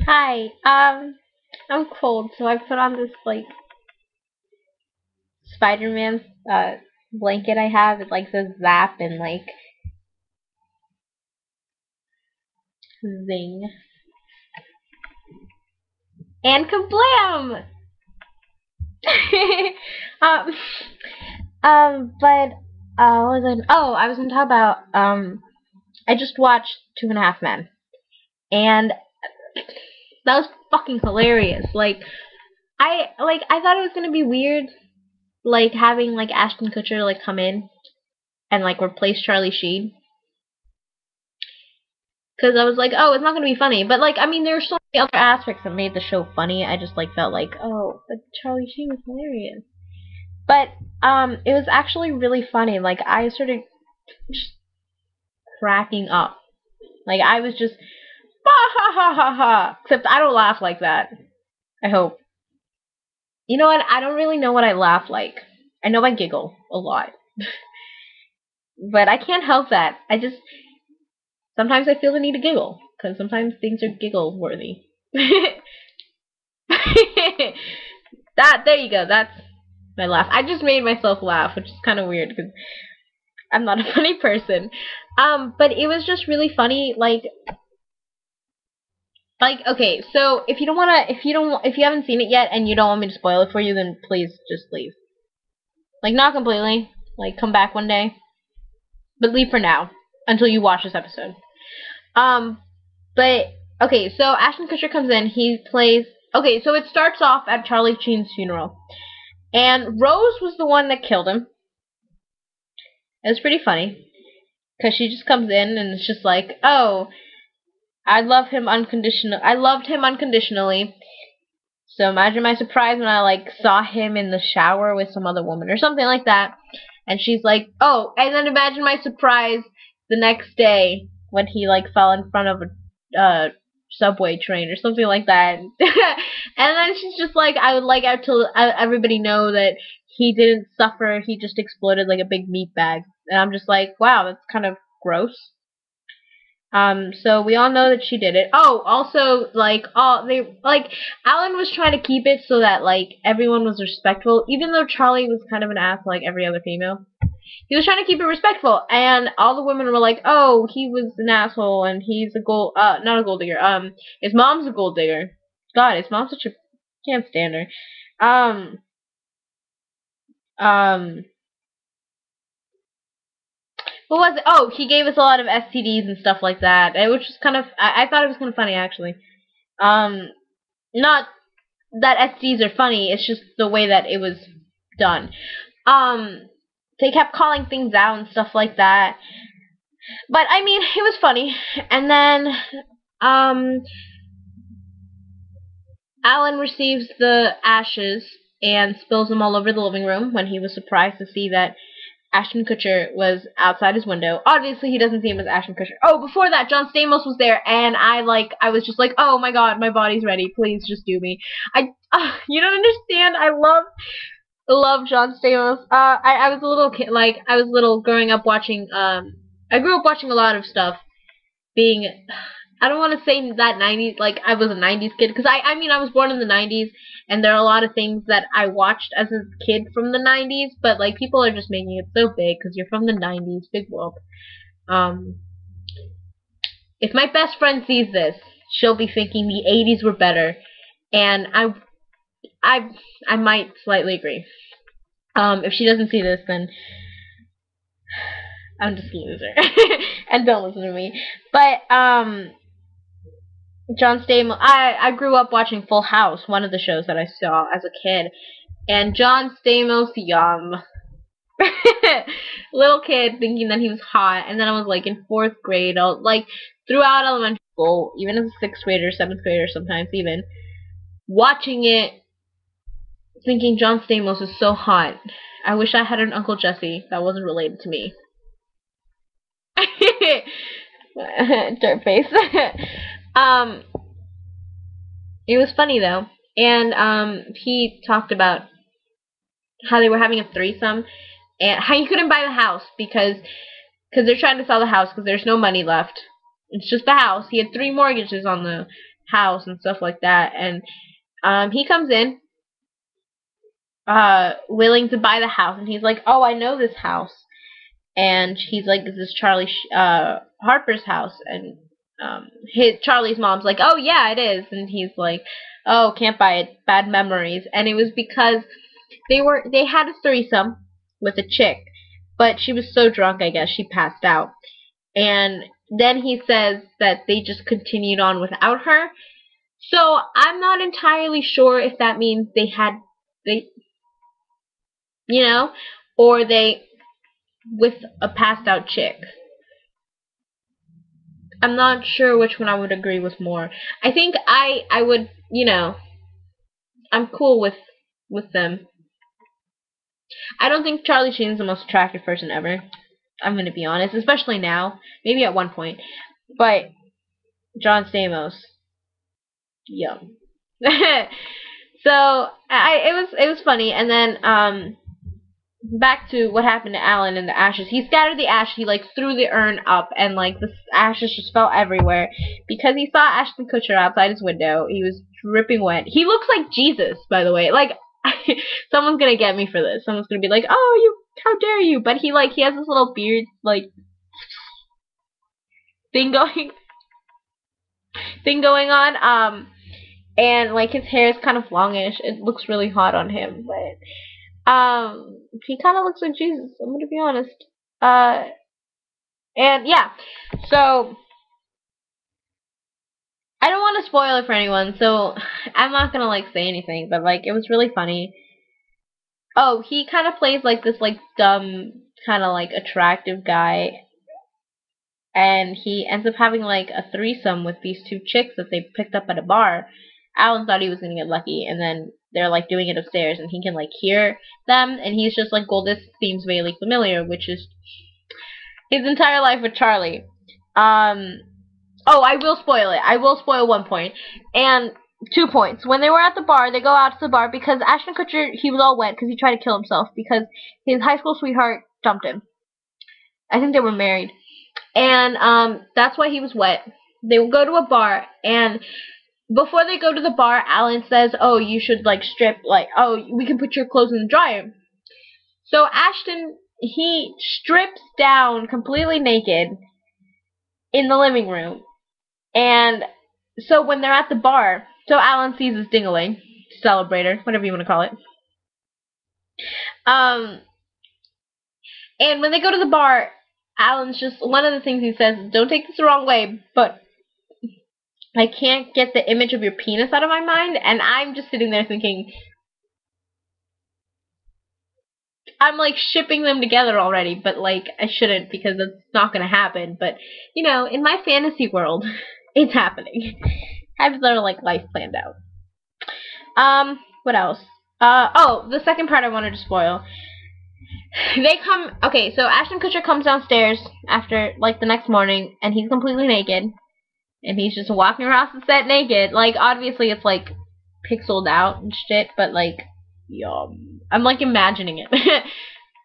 Hi. I'm cold, so I put on this like Spider-Man blanket I have. It like says Zap and like Zing and Kablam. um, but what was I? Oh, I was gonna talk about I just watched Two and a Half Men, and that was fucking hilarious. I thought it was gonna be weird, like having like Ashton Kutcher like come in and like replace Charlie Sheen. Because I was like, oh, it's not gonna be funny. But like, I mean, there were so many other aspects that made the show funny. I just like felt like, oh, but Charlie Sheen was hilarious. But it was actually really funny. Like I started just cracking up. Like I was just ha ha ha ha ha. Except I don't laugh like that. I hope. You know what? I don't really know what I laugh like. I know I giggle a lot, but I can't help that. I just sometimes I feel the need to giggle because sometimes things are giggle worthy. That there you go. That's my laugh. I just made myself laugh, which is kind of weird because I'm not a funny person. But it was just really funny. Like okay. So if you don't wanna, if you haven't seen it yet and you don't want me to spoil it for you, then please just leave. Like not completely. Like come back one day, but leave for now until you watch this episode. Um, but okay. So Ashton Kutcher comes in. He plays. Okay, so it starts off at Charlie Sheen's funeral. And Rose was the one that killed him. It was pretty funny. Because she just comes in and it's just like, oh, I loved him unconditionally. So imagine my surprise when I like saw him in the shower with some other woman or something like that. And she's like, oh, and then imagine my surprise the next day when he like fell in front of a subway train or something like that. And then she's just like, I would like to everybody know that he didn't suffer. He just exploded like a big meat bag. And I'm just like, wow, that's kind of gross. So we all know that she did it. Oh, also, like, Alan was trying to keep it so that, like, everyone was respectful, even though Charlie was kind of an ass like every other female. He was trying to keep it respectful, and all the women were like, oh, he was an asshole, and he's not a gold digger, his mom's a gold digger. God, his mom's such a, can't stand her. Um, um, what was it? Oh, he gave us a lot of STDs and stuff like that, which was kind of, I thought it was kind of funny, actually. Um, not that STDs are funny, it's just the way that it was done. Um, they kept calling things out and stuff like that. But I mean, it was funny. And then um Alan receives the ashes and spills them all over the living room when he was surprised to see that Ashton Kutcher was outside his window. Obviously, he doesn't see him as Ashton Kutcher. Oh, before that, John Stamos was there, and I was just like, oh my god, my body's ready. Please just do me. You don't understand. I love John Stamos. I was a little kid, like I was little growing up watching. I grew up watching a lot of stuff. Being, I don't want to say that 90s, like I was a 90s kid, because I mean I was born in the 90s, and there are a lot of things that I watched as a kid from the 90s, but like people are just making it so big because you're from the 90s, big whoop. Um, if my best friend sees this, she'll be thinking the 80s were better, and I, I might slightly agree. If she doesn't see this, then I'm just a loser. And don't listen to me. But, John Stamos, I grew up watching Full House, one of the shows that I saw as a kid. And John Stamos, yum. Little kid thinking that he was hot. And then I was like in 4th grade, like throughout elementary school, even as a 6th grader, 7th grader sometimes even, watching it, thinking John Stamos is so hot. I wish I had an Uncle Jesse that wasn't related to me. Dirt face. um, it was funny though, and he talked about how they were having a threesome, and how he couldn't buy the house because they're trying to sell the house because there's no money left. It's just the house. He had 3 mortgages on the house and stuff like that. And he comes in, willing to buy the house, and he's like, "Oh, I know this house." And he's like, "Is this Charlie Harper's house?" And Charlie's mom's like, "Oh yeah, it is." And he's like, "Oh, can't buy it. Bad memories." And it was because they had a threesome with a chick, but she was so drunk, I guess she passed out. And then he says that they just continued on without her. So I'm not entirely sure if that means they you know, or they with a passed out chick. I'm not sure which one I would agree with more. I think I would, I'm cool with them. I don't think Charlie Sheen's the most attractive person ever. I'm gonna be honest, especially now. Maybe at one point, but John Stamos, yum. So it was funny, and then back to what happened to Alan and the ashes. He scattered the ash. He like threw the urn up, and like the ashes just fell everywhere because he saw Ashton Kutcher outside his window. He was dripping wet. He looks like Jesus, by the way. Like someone's gonna get me for this. Someone's gonna be like, "Oh, how dare you?" But he has this little beard like thing going on. And like his hair is kind of longish. It looks really hot on him, but he kind of looks like Jesus. I'm gonna be honest. And yeah, so I don't want to spoil it for anyone, so I'm not gonna like say anything. But like, it was really funny. Oh, he kind of plays like this like dumb, kind of like attractive guy, and he ends up having like a threesome with these two chicks that they picked up at a bar. Alan thought he was gonna get lucky, and then they're like doing it upstairs, and he can like hear them, and he's just like, "Well, this seems vaguely familiar," which is his entire life with Charlie. Oh, I will spoil it. I will spoil one point, and 2 points. When they were at the bar, they go out to the bar because Ashton Kutcher, he was all wet because he tried to kill himself because his high school sweetheart dumped him. I think they were married, and that's why he was wet. They will go to a bar, and before they go to the bar, Alan says, "Oh, you should like strip, like, oh, we can put your clothes in the dryer." So Ashton, he strips down completely naked in the living room. And so when they're at the bar, so Alan sees his ding-a-ling, celebrator, whatever you want to call it. And when they go to the bar, Alan's just, one of the things he says is, "Don't take this the wrong way, but I can't get the image of your penis out of my mind." And I'm just sitting there thinking, I'm like shipping them together already, but like I shouldn't because it's not gonna happen. But in my fantasy world, it's happening. I have their like life planned out. What else? Oh, the second part I wanted to spoil. Okay, so Ashton Kutcher comes downstairs after like the next morning, and he's completely naked. And he's just walking across the set naked. Like, obviously it's, like, pixeled out and shit, but, like, yum. I'm, like, imagining it.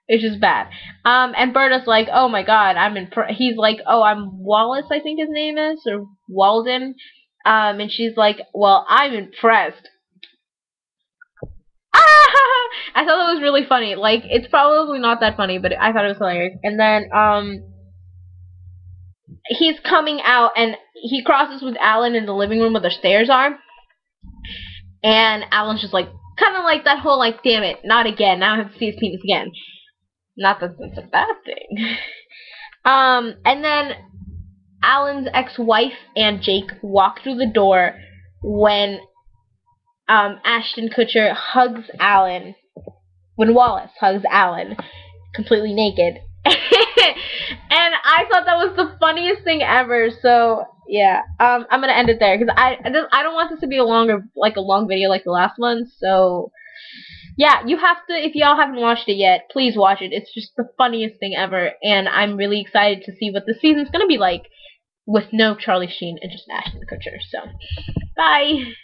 It's just bad. And Berta's like, "Oh, my God, he's like, "Oh, I'm Wallace," I think his name is, or Walden. And she's like, "Well, I'm impressed." Ah! I thought that was really funny. Like, it's probably not that funny, but I thought it was hilarious. And then, he's coming out, and he crosses with Alan in the living room where the stairs are. And Alan's just like, kind of like that whole, like, "Damn it, not again. Now I have to see his penis again." Not that that's a bad thing. And then Alan's ex-wife and Jake walk through the door when Ashton Kutcher hugs Alan, when Wallace hugs Alan, completely naked. And I thought that was the funniest thing ever. So yeah, I'm gonna end it there because I don't want this to be a long video like the last one. So yeah, you have to, if y'all haven't watched it yet, please watch it. It's just the funniest thing ever, and I'm really excited to see what the season's gonna be like with no Charlie Sheen and just Ashton Kutcher. So bye.